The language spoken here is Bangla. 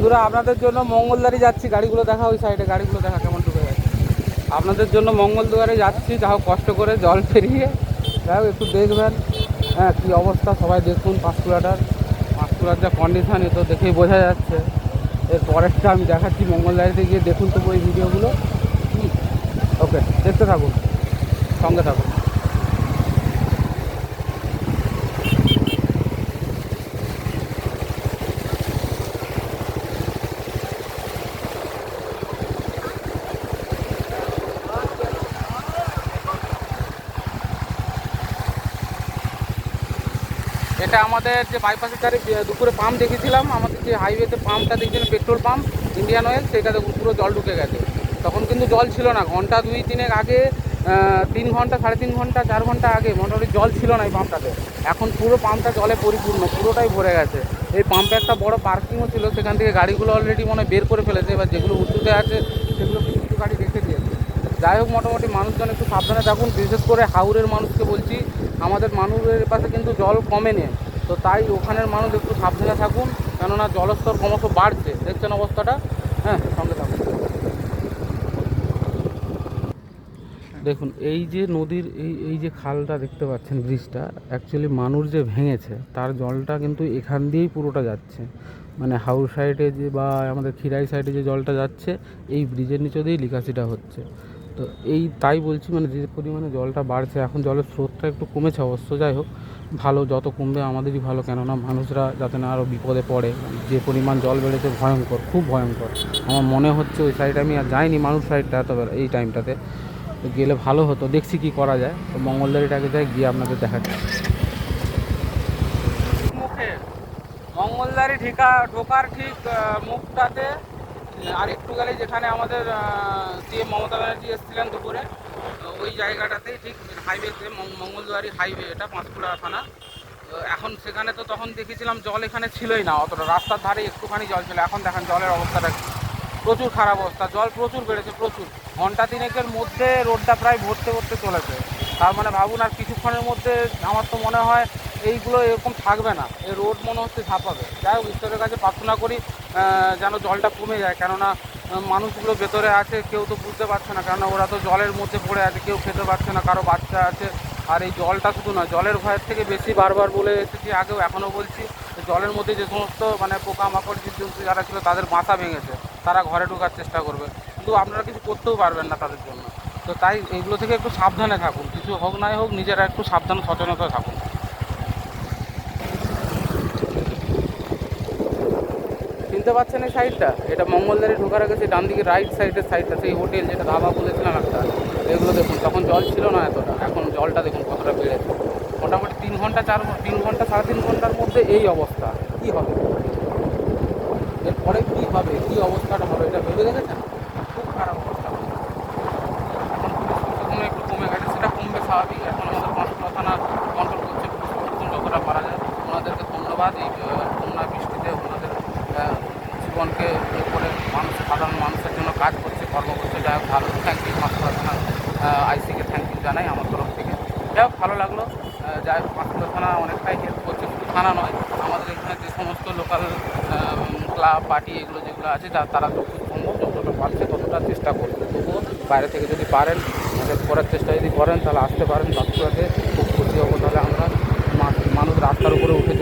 বন্ধুরা আপনাদের জন্য মঙ্গলদারি যাচ্ছি, গাড়িগুলো দেখা, ওই সাইডে গাড়িগুলো দেখা কেমন ঢুকে যাচ্ছে। আপনাদের জন্য মঙ্গলদুয়ারে যাচ্ছি, তাও কষ্ট করে জল পেরিয়ে। যাই হোক একটু দেখবেন হ্যাঁ কী অবস্থা, সবাই দেখুন পাঁশকুড়ার যা কন্ডিশান এ তো দেখেই বোঝা যাচ্ছে। এর পরেরটা আমি দেখাচ্ছি মঙ্গলদারিতে গিয়ে, দেখুন তবু এই ভিডিওগুলো। ওকে, দেখতে থাকুন, সঙ্গে থাকুন। এটা আমাদের যে বাইপাসের ধারে দুপুরে পাম্প দেখেছিলাম, আমাদের যে হাইওয়েতে পাম্পটা দেখছিলাম পেট্রোল পাম্প ইন্ডিয়ান অয়েল, সেটা দেখুন পুরো জল ঢুকে গেছে। তখন কিন্তু জল ছিল না, ঘন্টা 2-3 আগে 3 ঘন্টা 3.5 ঘন্টা 4 ঘন্টা আগে মোটামুটি জল ছিল না এই পাম্পটাতে। এখন পুরো পাম্পটা জলে পরিপূর্ণ, পুরোটাই ভরে গেছে। এই পাম্পে একটা বড় পার্কিংও ছিল, সেখান থেকে গাড়িগুলো অলরেডি মনে বের করে ফেলেছে। এবার যেগুলো উঁচুতে আছে সেগুলো কিছু কিছু গাড়ি রেখে দিয়েছে। যাই হোক মোটামুটি মানুষজন একটু সাবধানে থাকুন, বিশেষ করে হাওড়ের মানুষকে বলছি। আমাদের মানুষের পাশে কিন্তু জল কমেনি, তো তাই ওখানের মানুষ একটু সাবধানে থাকুন, কেননা জলস্তর ক্রমশ বাড়ছে, দেখছেন অবস্থাটা। হ্যাঁ, সঙ্গে থাকুন। দেখুন এই যে নদীর এই যে খালটা দেখতে পাচ্ছেন, ব্রিজটা অ্যাকচুয়ালি মানুষ যে ভেঙেছে তার জলটা কিন্তু এখান দিয়েই পুরোটা যাচ্ছে। মানে হাউস সাইডে যে বা আমাদের খিরাই সাইডে যে জলটা যাচ্ছে, এই ব্রিজের নিচে দিয়েই নিকাশিটা হচ্ছে। তো এই তাই বলছি, মানে যে পরিমাণে জলটা বাড়ছে, এখন জলের স্রোতটা একটু কমেছে অবশ্য। যাই হোক ভালো, যত কমবে আমাদেরই ভালো, কেননা মানুষরা যাতে না আরও বিপদে পড়ে। যে পরিমাণ জল বেড়েছে ভয়ঙ্কর, খুব ভয়ঙ্কর। আমার মনে হচ্ছে ওই সাইডে আমি আর যাইনি, মানুষ সাইডটা, তবে এই টাইমটাতে গেলে ভালো হতো। দেখছি কি করা যায়। তো মঙ্গলদারিটাকে যাই, গিয়ে আপনাদের দেখাচ্ছি। মুখে মঙ্গলদারি ঢোকার ঠিক মুখটাতে আর একটু গেলে যেখানে আমাদের সিএম মমতা ব্যানার্জি এসেছিলেন দুপুরে, ওই জায়গাটাতেই ঠিক হাইওয়েতে, মঙ্গলদুয়ারি হাইওয়ে, এটা পাঁশকুড়া থানা। তো এখন সেখানে তো তখন দেখেছিলাম জল এখানে ছিলই না অতটা, রাস্তার ধারে একটুখানি জল ছিল। এখন দেখেন জলের অবস্থাটা প্রচুর খারাপ অবস্থা, জল প্রচুর বেড়েছে, প্রচুর। ঘন্টা 3-এর মধ্যে রোডটা প্রায় ভরতে চলেছে। তার মানে ভাবুন আর কিছুক্ষণের মধ্যে আমার তো মনে হয় এইগুলো এরকম থাকবে না, এই রোড মনে হচ্ছে ঝাঁপাবে। যাই হোক ঈশ্বরের কাছে প্রার্থনা করি যেন জলটা কমে যায়, কেননা মানুষগুলো ভেতরে আছে, কেউ তো বুঝতে পারছে না, কেননা ওরা তো জলের মধ্যে পড়ে আছে, কেউ খেতে পারছে না, কারো বাচ্চা আছে। আর এই জলটা শুধু নয়, জলের ভয়ের থেকে বেশি বারবার বলে এসেছি আগেও, এখনও বলছি, জলের মধ্যে যে সমস্ত মানে পোকামাকড় জীবজন্তু যারা ছিল তাদের বাসা ভেঙেছে, তারা ঘরে ঢোকার চেষ্টা করবে, কিন্তু আপনারা কিছু করতেও পারবেন না তাদের জন্য। তো তাই এগুলো থেকে একটু সাবধানে থাকুন, কিছু হোক নাই হোক নিজেরা একটু সাবধান সচেতনতা থাকুন। চিনতে পারছেন এই সাইডটা? এটা মঙ্গলদারি ঢোকার আগে সেই ডান দিকে রাইট সাইডের সাইডটা, সেই হোটেল যেটা ধাবা বলেছিলাম একটা, এগুলো দেখুন তখন জল ছিল না এতটা, এখন জলটা দেখুন কতটা বেড়েছে। মোটামুটি 3 ঘন্টা 3.5 ঘন্টার মধ্যে এই অবস্থা। কী হবে এরপরে, কী হবে, কী অবস্থাটা হবে, এটা ভেবে দেখেছেন? খুব খারাপ অবস্থা। এখন পুলিশ প্রশাসন একটু কমে গেছে, সেটা কমবে স্বাভাবিক। এখন আমাদের পাঁশকুড়া থানা কন্ট্রোল করছে পুলিশ প্রশাসন যতটা পারা যায়। ওনাদেরকে ধন্যবাদ। এই বন্যা বৃষ্টিতে ওনাদের জীবনকে করে সাধারণ মানুষের জন্য কাজ করছে, কর্ম করছে। যাই হোক ভালো, থ্যাংক ইউ পাঁশকুড়া থানা আইসিকে থ্যাংক ইউ জানাই আমার তরফ থেকে। যাই হোক ভালো লাগলো। যাই হোক পাঁশকুড়া থানা অনেকটাই হেল্প করছে, শুধু থানা নয়, আমাদের এখানে যে সমস্ত লোকাল ক্লাব পার্টি এগুলো যেগুলো আছে, তারা যতটুকু সম্ভব যতটা পারছে ততটা চেষ্টা করছে। তবুও বাইরে থেকে যদি পারেন হেল্প করার চেষ্টা যদি করেন তাহলে আসতে পারেন পাঁশকুড়াতে, খুব খুশি হবো। তাহলে আমরা মানুষ রাস্তার উপরে উঠে